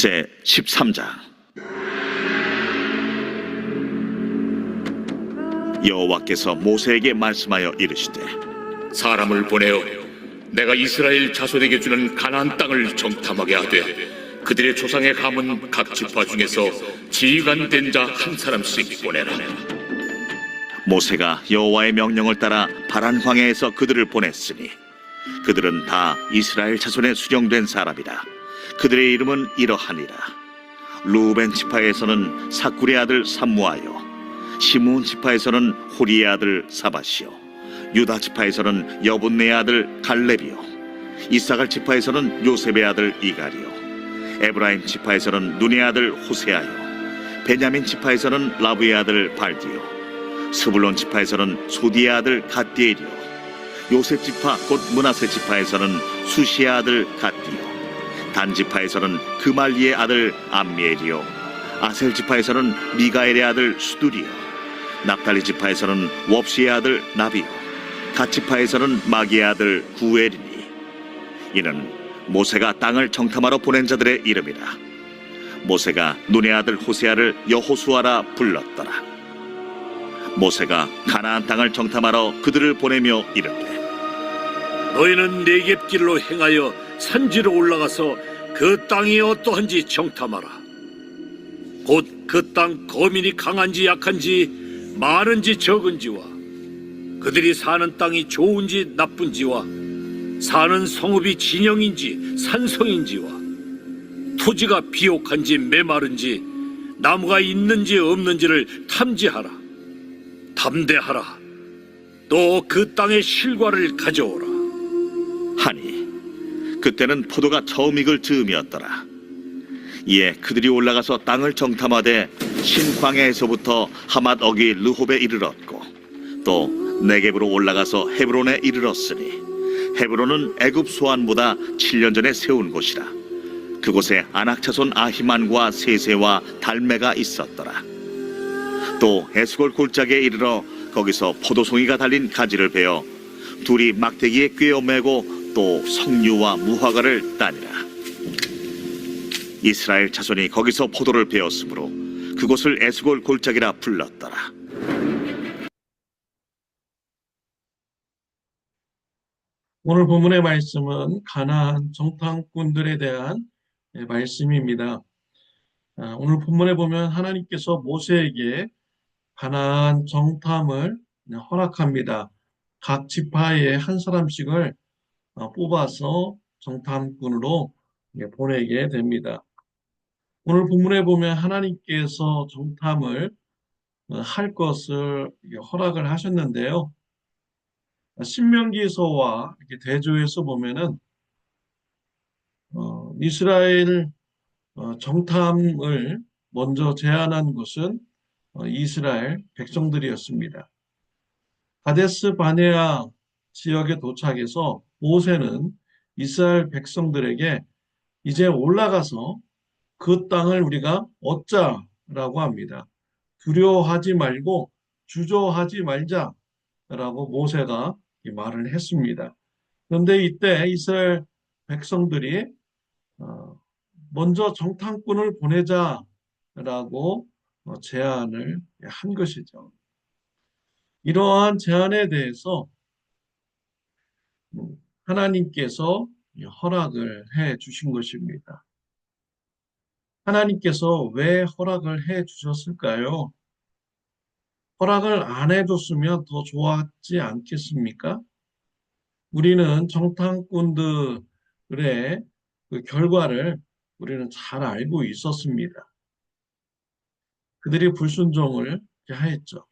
제 13장. 여호와께서 모세에게 말씀하여 이르시되, 사람을 보내어 내가 이스라엘 자손에게 주는 가나안 땅을 정탐하게 하되 그들의 조상의 가문 각 지파 중에서 지휘관 된 자 한 사람씩 보내라. 모세가 여호와의 명령을 따라 바란 광야에서 그들을 보냈으니 그들은 다 이스라엘 자손에 수령된 사람이라. 그들의 이름은 이러하니라. 루벤 지파에서는 사쿨의 아들 삼무하여, 시므온 지파에서는 호리의 아들 사밧이요, 유다 지파에서는 여분네의 아들 갈렙이요, 이사갈 지파에서는 요셉의 아들 이갈이요, 에브라임 지파에서는 눈의 아들 호세아요, 베냐민 지파에서는 라브의 아들 발디요, 스불론 지파에서는 소디의 아들 갓디엘이요, 요셉 지파 곧 므낫세 지파에서는 수시의 아들 갓디요, 단 지파에서는 그말리의 아들 암미엘이요, 아셀 지파에서는 미가엘의 아들 수두리요, 납달리 지파에서는 웁시의 아들 나비요, 갓 지파에서는 마기의 아들 구엘이니 이는 모세가 땅을 정탐하러 보낸 자들의 이름이라. 모세가 눈의 아들 호세아를 여호수아라 불렀더라. 모세가 가나안 땅을 정탐하러 그들을 보내며 이르되, 너희는 네겝길로 행하여 산지로 올라가서 그 땅이 어떠한지 정탐하라. 곧 그 땅 거민이 강한지 약한지 많은지 적은지와 그들이 사는 땅이 좋은지 나쁜지와 사는 성읍이 진영인지 산성인지와 토지가 비옥한지 메마른지 나무가 있는지 없는지를 탐지하라. 담대하라. 또 그 땅의 실과를 가져오라. 하니 그때는 포도가 처음 익을 즈음이었더라. 이에 그들이 올라가서 땅을 정탐하되 신광야에서부터 하맛 어기 르홉에 이르렀고 또 네겝으로 올라가서 헤브론에 이르렀으니 헤브론은 애굽 소안보다 7년 전에 세운 곳이라. 그곳에 아낙 자손 아히만과 세세와 달메가 있었더라. 또 에스골 골짜기에 이르러 거기서 포도송이가 달린 가지를 베어 둘이 막대기에 꿰어 매고 또 석류와 무화과를 따니라. 이스라엘 자손이 거기서 포도를 베었으므로 그곳을 에스골 골짜기라 불렀더라. 오늘 본문의 말씀은 가나안 정탐꾼들에 대한 말씀입니다. 오늘 본문에 보면 하나님께서 모세에게 가나안 정탐을 허락합니다. 각 지파의 한 사람씩을 뽑아서 정탐꾼으로 보내게 됩니다. 오늘 본문에 보면 하나님께서 정탐을 할 것을 허락을 하셨는데요. 신명기서와 대조해서 보면은 이스라엘 정탐을 먼저 제안한 것은 이스라엘 백성들이었습니다. 가데스 바네아 지역에 도착해서 모세는 이스라엘 백성들에게 이제 올라가서 그 땅을 우리가 얻자라고 합니다. 두려워하지 말고 주저하지 말자라고 모세가 이 말을 했습니다. 그런데 이때 이스라엘 백성들이 먼저 정탐꾼을 보내자라고 제안을 한 것이죠. 이러한 제안에 대해서 하나님께서 허락을 해 주신 것입니다. 하나님께서 왜 허락을 해 주셨을까요? 허락을 안 해줬으면 더 좋았지 않겠습니까? 우리는 정탐꾼들의 그 결과를 우리는 잘 알고 있었습니다. 그들이 불순종을 하였죠.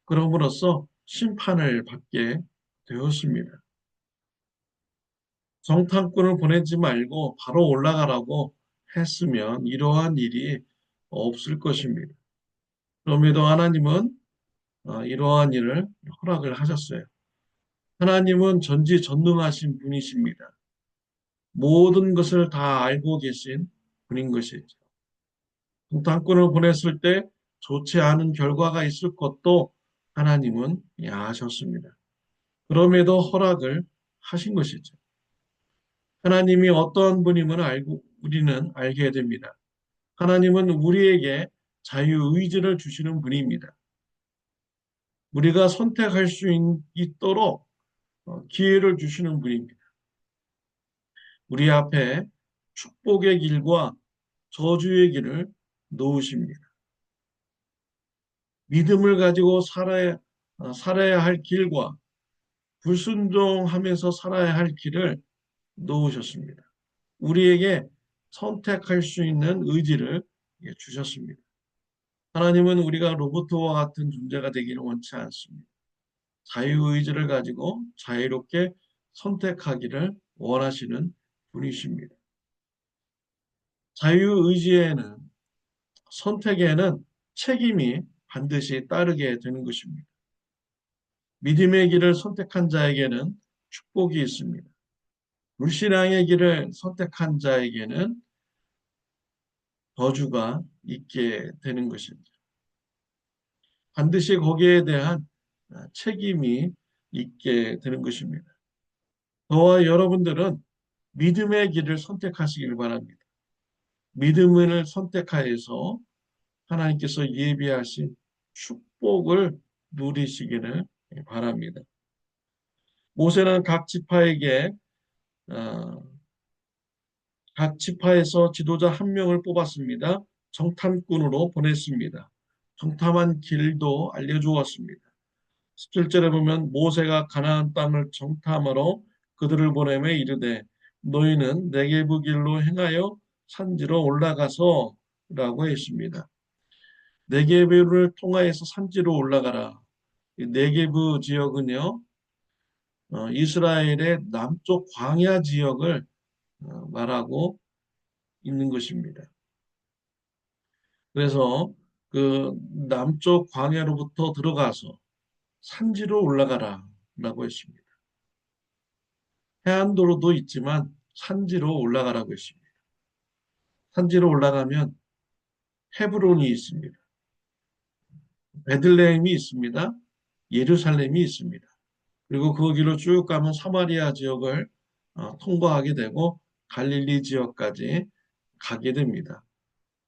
그럼으로써 심판을 받게 되었습니다. 정탐꾼을 보내지 말고 바로 올라가라고 했으면 이러한 일이 없을 것입니다. 그럼에도 하나님은 이러한 일을 허락을 하셨어요. 하나님은 전지전능하신 분이십니다. 모든 것을 다 알고 계신 분인 것이죠. 정탐꾼을 보냈을 때 좋지 않은 결과가 있을 것도 하나님은 아셨습니다. 그럼에도 허락을 하신 것이죠. 하나님이 어떠한 분임을 알고 우리는 알게 됩니다. 하나님은 우리에게 자유의지를 주시는 분입니다. 우리가 선택할 수 있도록 기회를 주시는 분입니다. 우리 앞에 축복의 길과 저주의 길을 놓으십니다. 믿음을 가지고 살아야 할 길과 불순종하면서 살아야 할 길을 놓으셨습니다. 우리에게 선택할 수 있는 의지를 주셨습니다. 하나님은 우리가 로봇과 같은 존재가 되기를 원치 않습니다. 자유의지를 가지고 자유롭게 선택하기를 원하시는 분이십니다. 자유의지에는, 선택에는 책임이 반드시 따르게 되는 것입니다. 믿음의 길을 선택한 자에게는 축복이 있습니다. 불신앙의 길을 선택한 자에게는 저주가 있게 되는 것입니다. 반드시 거기에 대한 책임이 있게 되는 것입니다. 저와 여러분들은 믿음의 길을 선택하시길 바랍니다. 믿음을 선택하여서 하나님께서 예비하신 축복을 누리시기를 바랍니다. 모세는 각 지파에서 지도자 한 명을 뽑았습니다. 정탐꾼으로 보냈습니다. 정탐한 길도 알려주었습니다. 17절에 보면 모세가 가나안 땅을 정탐하러 그들을 보내매 이르되 너희는 네게부 길로 행하여 산지로 올라가서 라고 했습니다. 네게부를 통하여서 산지로 올라가라. 이 네게부 지역은요, 이스라엘의 남쪽 광야 지역을 말하고 있는 것입니다. 그래서 그 남쪽 광야로부터 들어가서 산지로 올라가라 라고 했습니다. 해안도로도 있지만 산지로 올라가라고 했습니다. 산지로 올라가면 헤브론이 있습니다. 베들레헴이 있습니다. 예루살렘이 있습니다. 그리고 그 길로 쭉 가면 사마리아 지역을 통과하게 되고 갈릴리 지역까지 가게 됩니다.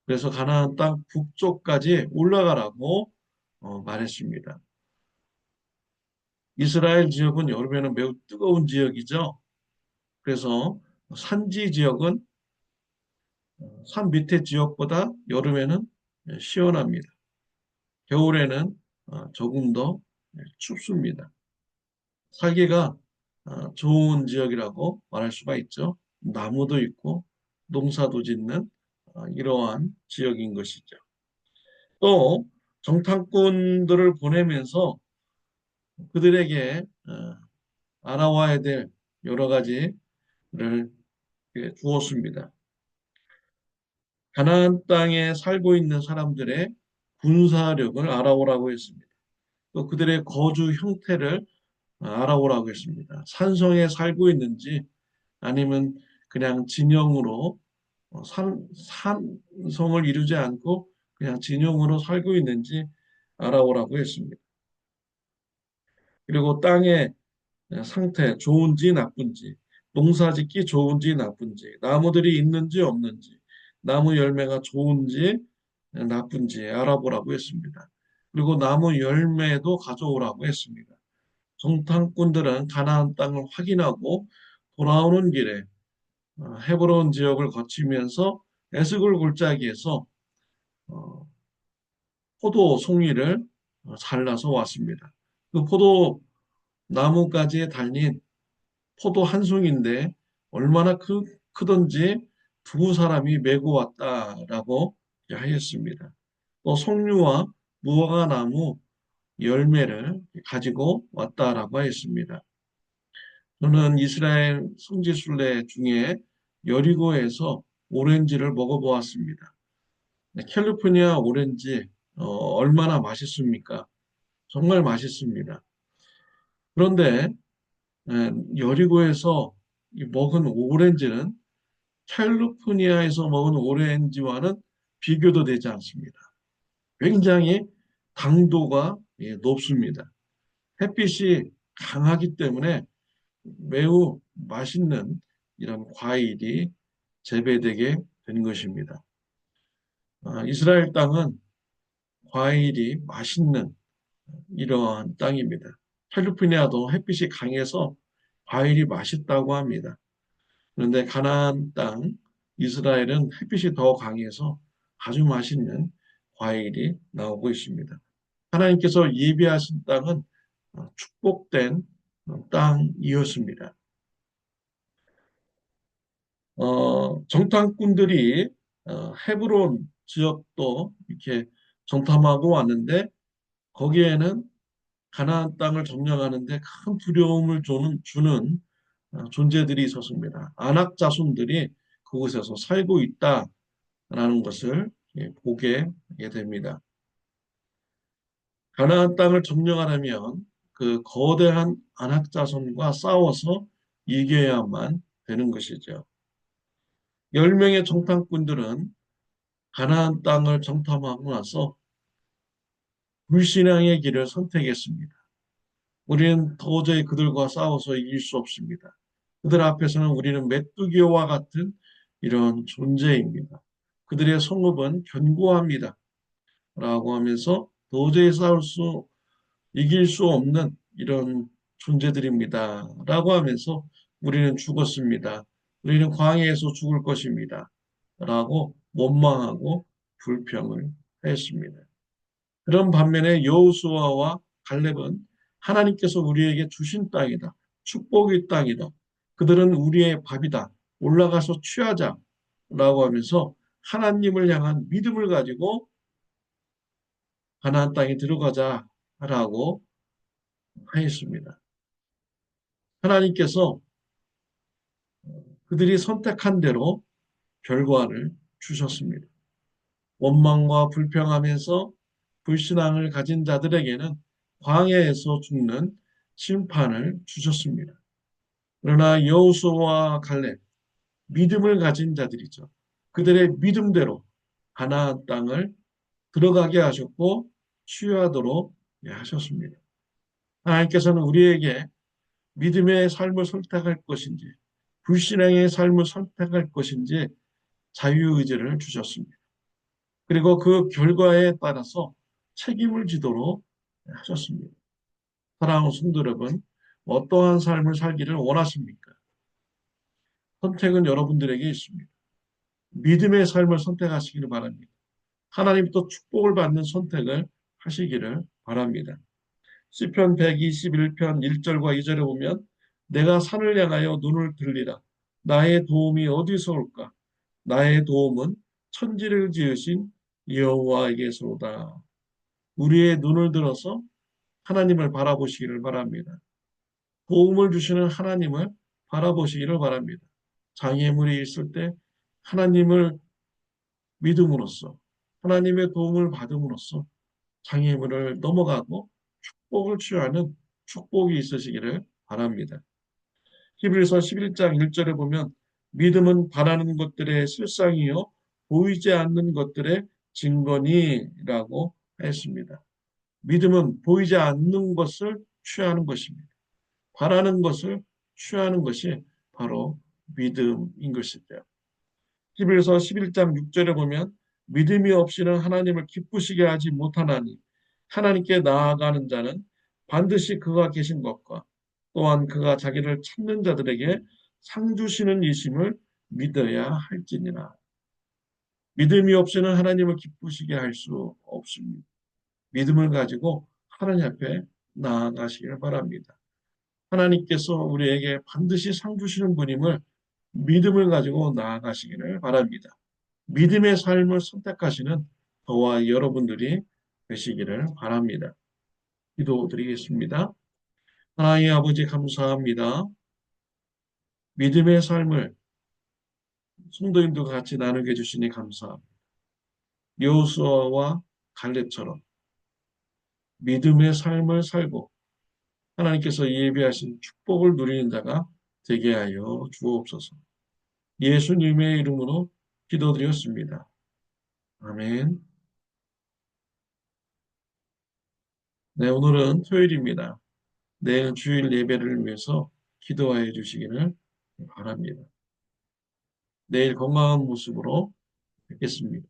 그래서 가나안 땅 북쪽까지 올라가라고 말했습니다. 이스라엘 지역은 여름에는 매우 뜨거운 지역이죠. 그래서 산지 지역은 산 밑에 지역보다 여름에는 시원합니다. 겨울에는 조금 더 춥습니다. 살기가 좋은 지역이라고 말할 수가 있죠. 나무도 있고 농사도 짓는 이러한 지역인 것이죠. 또 정탐꾼들을 보내면서 그들에게 알아와야 될 여러 가지를 주었습니다. 가나안 땅에 살고 있는 사람들의 군사력을 알아오라고 했습니다. 또 그들의 거주 형태를 알아오라고 했습니다. 산성에 살고 있는지 아니면 그냥 진영으로 산성을 이루지 않고 그냥 진영으로 살고 있는지 알아오라고 했습니다. 그리고 땅의 상태 좋은지 나쁜지, 농사짓기 좋은지 나쁜지, 나무들이 있는지 없는지, 나무 열매가 좋은지 나쁜지 알아보라고 했습니다. 그리고 나무 열매도 가져오라고 했습니다. 정탐꾼들은 가나안 땅을 확인하고 돌아오는 길에 헤브론 지역을 거치면서 에스골 골짜기에서 포도 송이를 잘라서 왔습니다. 그 포도 나무까지 달린 포도 한 송인데 얼마나 크던지 두 사람이 메고 왔다라고 하였습니다. 또 석류와 무화과 나무 열매를 가지고 왔다라고 하였습니다. 저는 이스라엘 성지순례 중에 여리고에서 오렌지를 먹어보았습니다. 캘리포니아 오렌지 얼마나 맛있습니까? 정말 맛있습니다. 그런데 여리고에서 먹은 오렌지는 캘리포니아에서 먹은 오렌지와는 비교도 되지 않습니다. 굉장히 당도가 높습니다. 햇빛이 강하기 때문에 매우 맛있는 이런 과일이 재배되게 된 것입니다. 이스라엘 땅은 과일이 맛있는 이러한 땅입니다. 캘리포니아도 햇빛이 강해서 과일이 맛있다고 합니다. 그런데 가나안 땅 이스라엘은 햇빛이 더 강해서 아주 맛있는 과일이 나오고 있습니다. 하나님께서 예비하신 땅은 축복된 땅이었습니다. 정탐꾼들이 헤브론 지역도 이렇게 정탐하고 왔는데 거기에는 가나안 땅을 점령하는데 큰 두려움을 주는 존재들이 있었습니다. 아낙 자손들이 그곳에서 살고 있다라는 것을 보게 됩니다. 가나안 땅을 점령하려면 그 거대한 아낙 자손과 싸워서 이겨야만 되는 것이죠. 10명의 정탐꾼들은 가나안 땅을 정탐하고 나서 불신앙의 길을 선택했습니다. 우리는 도저히 그들과 싸워서 이길 수 없습니다. 그들 앞에서는 우리는 메뚜기와 같은 이런 존재입니다. 그들의 성읍은 견고합니다. 라고 하면서 도저히 이길 수 없는 이런 존재들입니다. 라고 하면서 우리는 죽었습니다. 우리는 광야에서 죽을 것입니다. 라고 원망하고 불평을 했습니다. 그런 반면에 여호수아와 갈렙은 하나님께서 우리에게 주신 땅이다. 축복의 땅이다. 그들은 우리의 밥이다. 올라가서 취하자. 라고 하면서 하나님을 향한 믿음을 가지고 가나안 땅에 들어가자. 라고 하였습니다. 하나님께서 그들이 선택한 대로 결과를 주셨습니다. 원망과 불평하면서 불신앙을 가진 자들에게는 광야에서 죽는 심판을 주셨습니다. 그러나 여호수아와 갈렙, 믿음을 가진 자들이죠. 그들의 믿음대로 가나안 땅을 들어가게 하셨고 취하도록 하셨습니다. 하나님께서는 우리에게 믿음의 삶을 선택할 것인지 불신앙의 삶을 선택할 것인지 자유의지를 주셨습니다. 그리고 그 결과에 따라서 책임을 지도록 하셨습니다. 사랑하는 성도 여러분, 어떠한 삶을 살기를 원하십니까? 선택은 여러분들에게 있습니다. 믿음의 삶을 선택하시기를 바랍니다. 하나님부터 축복을 받는 선택을 하시기를 바랍니다. 시편 121편 1절과 2절에 보면 내가 산을 향하여 눈을 들리라. 나의 도움이 어디서 올까? 나의 도움은 천지를 지으신 여호와에게서로다. 우리의 눈을 들어서 하나님을 바라보시기를 바랍니다. 도움을 주시는 하나님을 바라보시기를 바랍니다. 장애물이 있을 때 하나님을 믿음으로써 하나님의 도움을 받음으로써 장애물을 넘어가고 축복을 취하는 축복이 있으시기를 바랍니다. 히브리서 11장 1절에 보면 믿음은 바라는 것들의 실상이요 보이지 않는 것들의 증거니라고 했습니다. 믿음은 보이지 않는 것을 취하는 것입니다. 바라는 것을 취하는 것이 바로 믿음인 것이죠. 히브리서 11장 6절에 보면 믿음이 없이는 하나님을 기쁘시게 하지 못하나니 하나님께 나아가는 자는 반드시 그가 계신 것과 또한 그가 자기를 찾는 자들에게 상 주시는 이심을 믿어야 할지니라. 믿음이 없이는 하나님을 기쁘시게 할 수 없습니다. 믿음을 가지고 하나님 앞에 나아가시기를 바랍니다. 하나님께서 우리에게 반드시 상 주시는 분임을 믿음을 가지고 나아가시기를 바랍니다. 믿음의 삶을 선택하시는 저와 여러분들이 되시기를 바랍니다. 기도드리겠습니다. 하나님 아버지 감사합니다. 믿음의 삶을 성도님들과 같이 나누게 해주시니 감사합니다. 여호수아와 갈렙처럼 믿음의 삶을 살고 하나님께서 예비하신 축복을 누리는 자가 되게 하여 주옵소서. 예수님의 이름으로 기도드렸습니다. 아멘. 네, 오늘은 토요일입니다. 내일 주일 예배를 위해서 기도하여 주시기를 바랍니다. 내일 건강한 모습으로 뵙겠습니다.